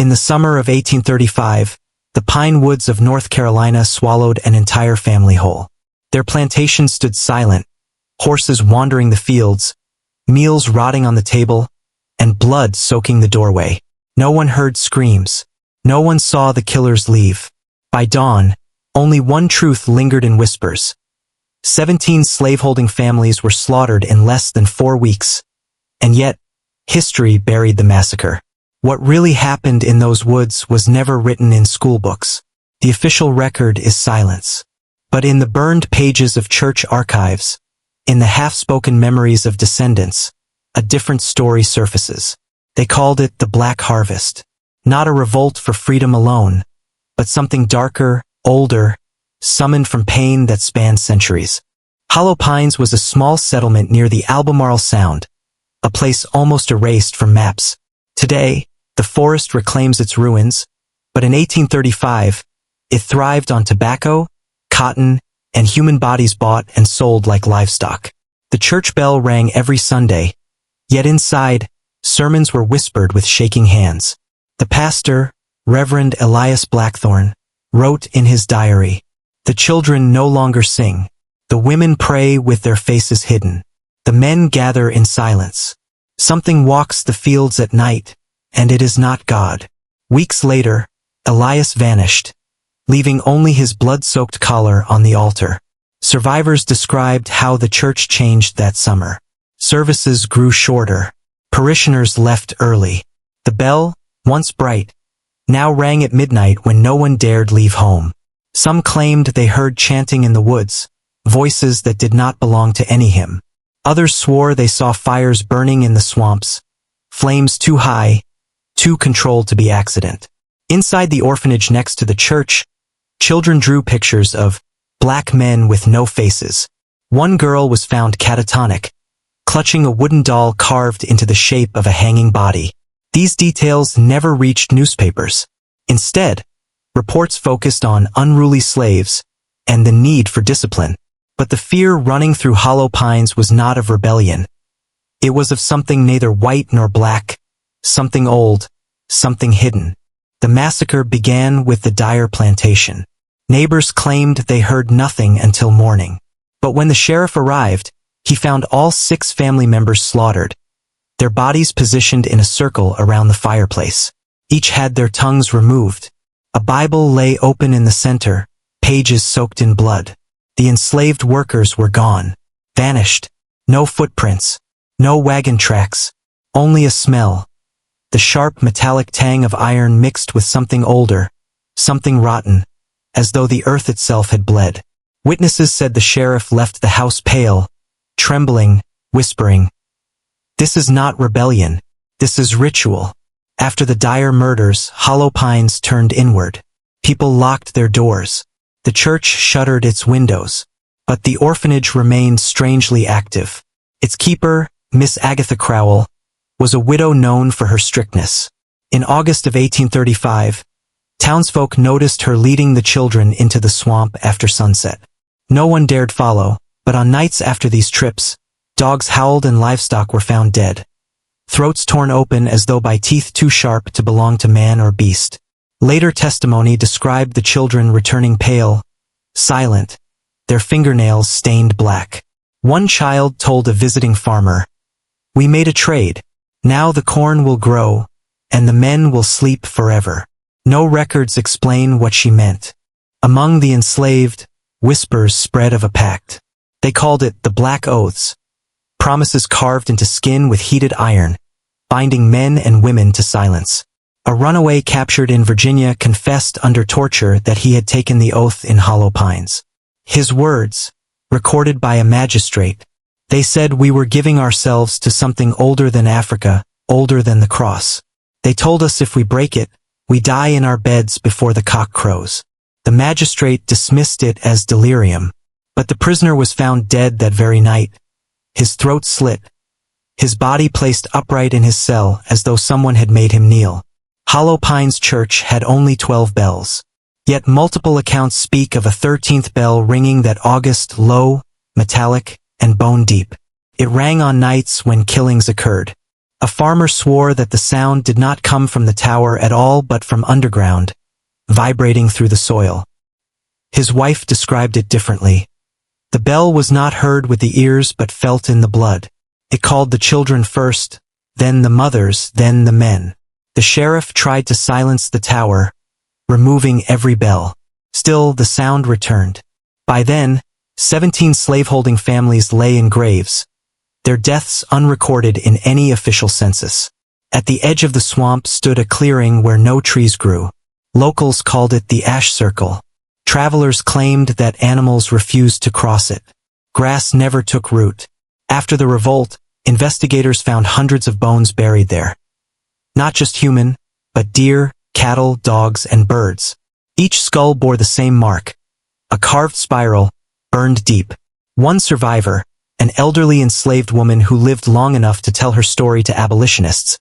In the summer of 1835, the pine woods of North Carolina swallowed an entire family whole. Their plantation stood silent, horses wandering the fields, meals rotting on the table, and blood soaking the doorway. No one heard screams. No one saw the killers leave. By dawn, only one truth lingered in whispers. 17 slaveholding families were slaughtered in less than 4 weeks. And yet, history buried the massacre. What really happened in those woods was never written in school books. The official record is silence. But in the burned pages of church archives, in the half-spoken memories of descendants, a different story surfaces. They called it the Black Harvest. Not a revolt for freedom alone, but something darker, older, summoned from pain that spanned centuries. Hollow Pines was a small settlement near the Albemarle Sound, a place almost erased from maps. Today, the forest reclaims its ruins, but in 1835, it thrived on tobacco, cotton, and human bodies bought and sold like livestock. The church bell rang every Sunday, yet inside, sermons were whispered with shaking hands. The pastor, Reverend Elias Blackthorne, wrote in his diary, "The children no longer sing. The women pray with their faces hidden. The men gather in silence. Something walks the fields at night, and it is not God." Weeks later, Elias vanished, leaving only his blood-soaked collar on the altar. Survivors described how the church changed that summer. Services grew shorter. Parishioners left early. The bell, once bright, now rang at midnight when no one dared leave home. Some claimed they heard chanting in the woods, voices that did not belong to any hymn. Others swore they saw fires burning in the swamps, flames too high, too controlled to be accident. Inside the orphanage next to the church, children drew pictures of black men with no faces. One girl was found catatonic, clutching a wooden doll carved into the shape of a hanging body. These details never reached newspapers. Instead, reports focused on unruly slaves and the need for discipline. But the fear running through Hollow Pines was not of rebellion. It was of something neither white nor black, something old, something hidden. The massacre began with the Dyer plantation. Neighbors claimed they heard nothing until morning. But when the sheriff arrived, he found all 6 family members slaughtered, their bodies positioned in a circle around the fireplace. Each had their tongues removed. A Bible lay open in the center, pages soaked in blood. The enslaved workers were gone, vanished. No footprints, no wagon tracks, only a smell. The sharp metallic tang of iron mixed with something older, something rotten, as though the earth itself had bled. Witnesses said the sheriff left the house pale, trembling, whispering, "This is not rebellion, this is ritual." After the Dyer murders, Hollow Pines turned inward. People locked their doors. The church shuttered its windows. But the orphanage remained strangely active. Its keeper, Miss Agatha Crowell, was a widow known for her strictness. In August of 1835, townsfolk noticed her leading the children into the swamp after sunset. No one dared follow, but on nights after these trips, dogs howled and livestock were found dead. Throats torn open as though by teeth too sharp to belong to man or beast. Later testimony described the children returning pale, silent, their fingernails stained black. One child told a visiting farmer, "We made a trade. Now the corn will grow, and the men will sleep forever." No records explain what she meant. Among the enslaved, whispers spread of a pact. They called it the Black Oaths, promises carved into skin with heated iron, binding men and women to silence. A runaway captured in Virginia confessed under torture that he had taken the oath in Hollow Pines. His words, recorded by a magistrate, they said, "We were giving ourselves to something older than Africa, older than the cross. They told us if we break it, we die in our beds before the cock crows." The magistrate dismissed it as delirium, but the prisoner was found dead that very night, his throat slit, his body placed upright in his cell as though someone had made him kneel. Hollow Pines Church had only 12 bells. Yet multiple accounts speak of a 13th bell ringing that August, low, metallic, and bone deep. It rang on nights when killings occurred, A farmer swore that the sound did not come from the tower at all but from underground, vibrating through the soil. His wife described it differently. The bell was not heard with the ears but felt in the blood. It called the children first, then the mothers, then the men. The sheriff tried to silence the tower, removing every bell. Still, the sound returned. By then, 17 slaveholding families lay in graves, their deaths unrecorded in any official census. At the edge of the swamp stood a clearing where no trees grew. Locals called it the Ash Circle. Travelers claimed that animals refused to cross it. Grass never took root. After the revolt, investigators found hundreds of bones buried there. Not just human, but deer, cattle, dogs, and birds. Each skull bore the same mark, a carved spiral, burned deep. One survivor, an elderly enslaved woman who lived long enough to tell her story to abolitionists,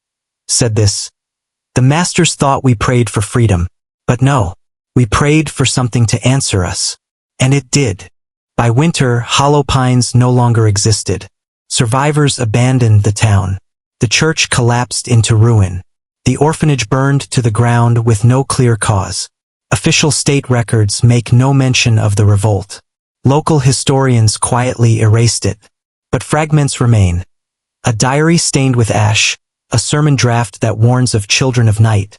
said this: "The masters thought we prayed for freedom, but no, we prayed for something to answer us. And it did." By winter, hollow pines no longer existed. Survivors abandoned the town. The church collapsed into ruin. The orphanage burned to the ground with no clear cause. Official state records make no mention of the revolt. Local historians quietly erased it. But fragments remain. A diary stained with ash, a sermon draft that warns of children of night,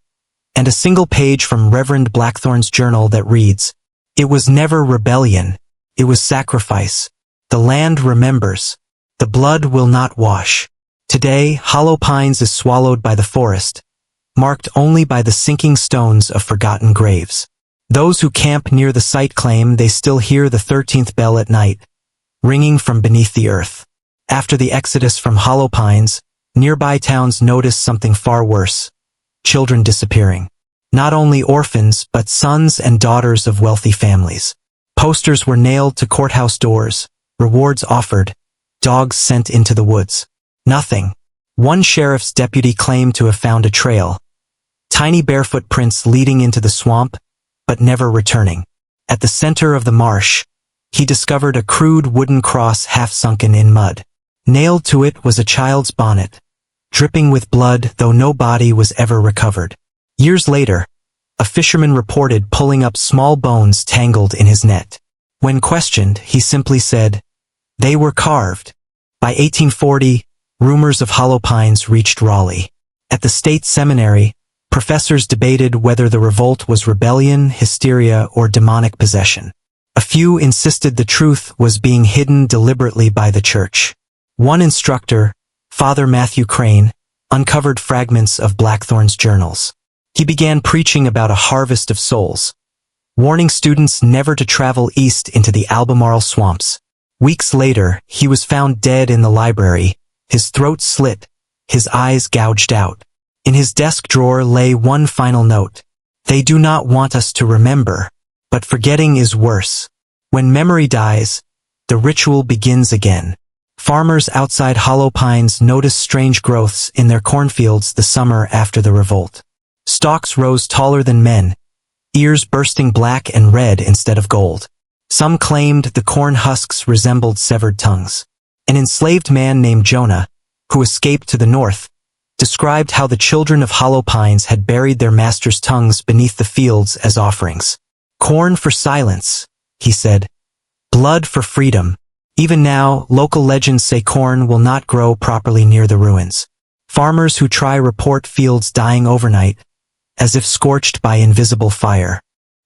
and a single page from Reverend Blackthorn's journal that reads, "It was never rebellion, it was sacrifice. The land remembers. The blood will not wash." Today, Hollow Pines is swallowed by the forest, marked only by the sinking stones of forgotten graves. Those who camp near the site claim they still hear the 13th bell at night, ringing from beneath the earth. After the exodus from Hollow Pines, nearby towns notice something far worse: children disappearing. Not only orphans, but sons and daughters of wealthy families. Posters were nailed to courthouse doors, rewards offered, dogs sent into the woods. Nothing. One sheriff's deputy claimed to have found a trail, tiny barefoot prints leading into the swamp, but never returning. At the center of the marsh, he discovered a crude wooden cross half-sunken in mud. Nailed to it was a child's bonnet, dripping with blood though no body was ever recovered. Years later, a fisherman reported pulling up small bones tangled in his net. When questioned, he simply said, "They were carved." By 1840, rumors of Hollow Pines reached Raleigh. At the state seminary, professors debated whether the revolt was rebellion, hysteria, or demonic possession. A few insisted the truth was being hidden deliberately by the church. One instructor, Father Matthew Crane, uncovered fragments of Blackthorn's journals. He began preaching about a harvest of souls, warning students never to travel east into the Albemarle swamps. Weeks later, he was found dead in the library, his throat slit, his eyes gouged out. In his desk drawer lay one final note: "They do not want us to remember, but forgetting is worse. When memory dies, the ritual begins again." Farmers outside Hollow Pines noticed strange growths in their cornfields the summer after the revolt. Stalks rose taller than men, ears bursting black and red instead of gold. Some claimed the corn husks resembled severed tongues. An enslaved man named Jonah, who escaped to the north, described how the children of Hollow Pines had buried their masters' tongues beneath the fields as offerings. "Corn for silence," he said. "Blood for freedom." Even now, local legends say corn will not grow properly near the ruins. Farmers who try report fields dying overnight, as if scorched by invisible fire.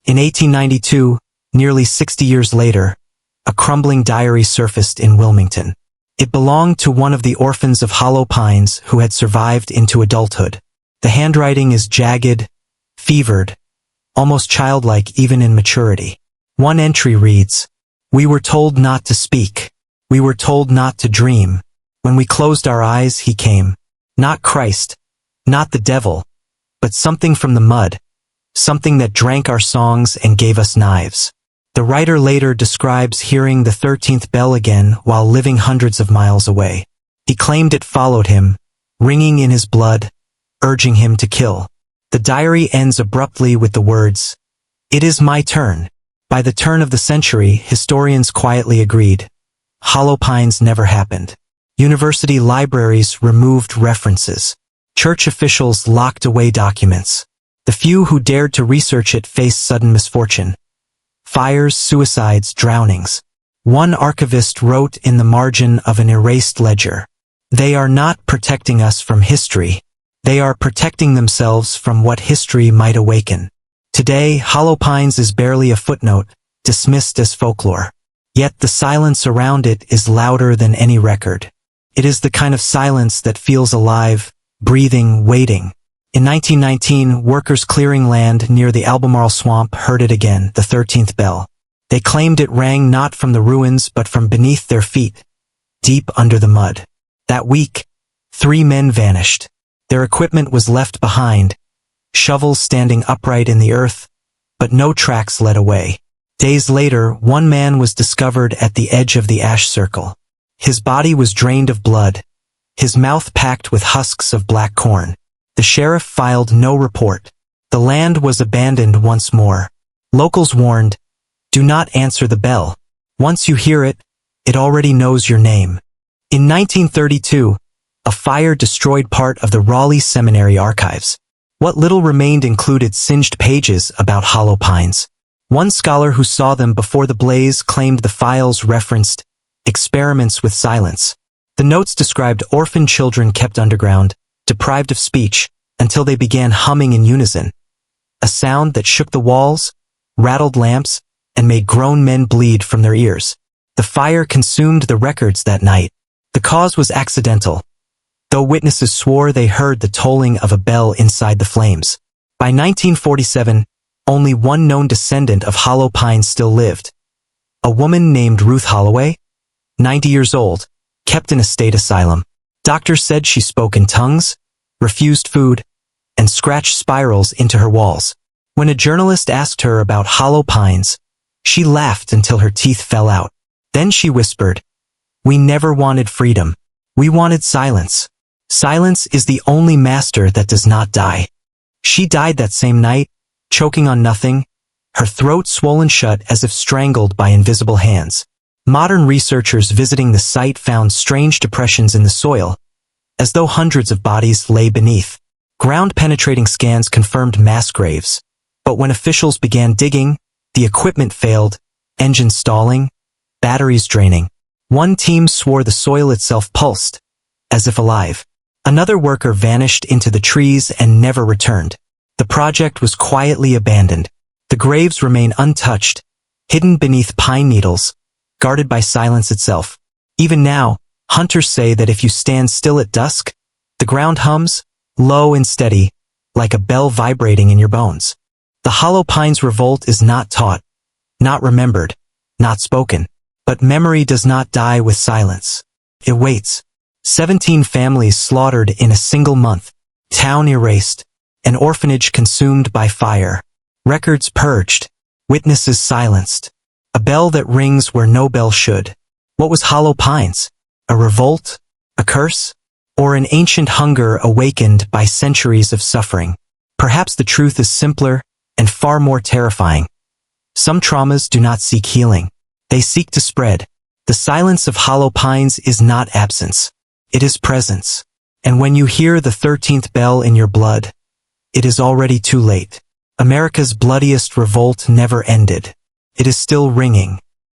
In 1892, nearly 60 years later, a crumbling diary surfaced in Wilmington. It belonged to one of the orphans of Hollow Pines who had survived into adulthood. The handwriting is jagged, fevered, almost childlike even in maturity. One entry reads, "We were told not to speak. We were told not to dream. When we closed our eyes, he came. Not Christ, not the devil, but something from the mud, something that drank our songs and gave us knives." The writer later describes hearing the 13th bell again while living hundreds of miles away. He claimed it followed him, ringing in his blood, urging him to kill. The diary ends abruptly with the words, "It is my turn." By the turn of the century, historians quietly agreed, Hollow Pines never happened. University libraries removed references. Church officials locked away documents. The few who dared to research it faced sudden misfortune. Fires, suicides, drownings. One archivist wrote in the margin of an erased ledger, "They are not protecting us from history. They are protecting themselves from what history might awaken." Today, Hollow Pines is barely a footnote, dismissed as folklore. Yet the silence around it is louder than any record. It is the kind of silence that feels alive, breathing, waiting. In 1919, workers clearing land near the Albemarle Swamp heard it again, the 13th bell. They claimed it rang not from the ruins but from beneath their feet, deep under the mud. That week, 3 men vanished. Their equipment was left behind, shovels standing upright in the earth, but no tracks led away. Days later, 1 man was discovered at the edge of the ash circle. His body was drained of blood, his mouth packed with husks of black corn. The sheriff filed no report. The land was abandoned once more. Locals warned, "Do not answer the bell. Once you hear it, it already knows your name." In 1932, a fire destroyed part of the Raleigh Seminary archives. What little remained included singed pages about hollow pines. One scholar who saw them before the blaze claimed the files referenced experiments with silence. The notes described orphan children kept underground, deprived of speech, until they began humming in unison. A sound that shook the walls, rattled lamps, and made grown men bleed from their ears. The fire consumed the records that night. The cause was accidental, though witnesses swore they heard the tolling of a bell inside the flames. By 1947, only one known descendant of Hollow Pines still lived. A woman named Ruth Holloway, 90 years old, kept in a state asylum. Doctors said she spoke in tongues, refused food, and scratched spirals into her walls. When a journalist asked her about Hollow Pines, she laughed until her teeth fell out. Then she whispered, "We never wanted freedom. We wanted silence. Silence is the only master that does not die." She died that same night, choking on nothing, her throat swollen shut as if strangled by invisible hands. Modern researchers visiting the site found strange depressions in the soil, as though hundreds of bodies lay beneath. Ground-penetrating scans confirmed mass graves. But when officials began digging, the equipment failed, engines stalling, batteries draining. One team swore the soil itself pulsed, as if alive. Another worker vanished into the trees and never returned. The project was quietly abandoned. The graves remain untouched, hidden beneath pine needles, guarded by silence itself. Even now, hunters say that if you stand still at dusk, the ground hums, low and steady, like a bell vibrating in your bones. The Hollow Pines Revolt is not taught, not remembered, not spoken. But memory does not die with silence. It waits. 17 families slaughtered in a single month, town erased, an orphanage consumed by fire, records purged, witnesses silenced, a bell that rings where no bell should. What was Hollow Pines? A revolt? A curse? Or an ancient hunger awakened by centuries of suffering? Perhaps the truth is simpler and far more terrifying. Some traumas do not seek healing. They seek to spread. The silence of Hollow Pines is not absence. It is presence. And when you hear the 13th bell in your blood, it is already too late. America's bloodiest revolt never ended. It is still ringing.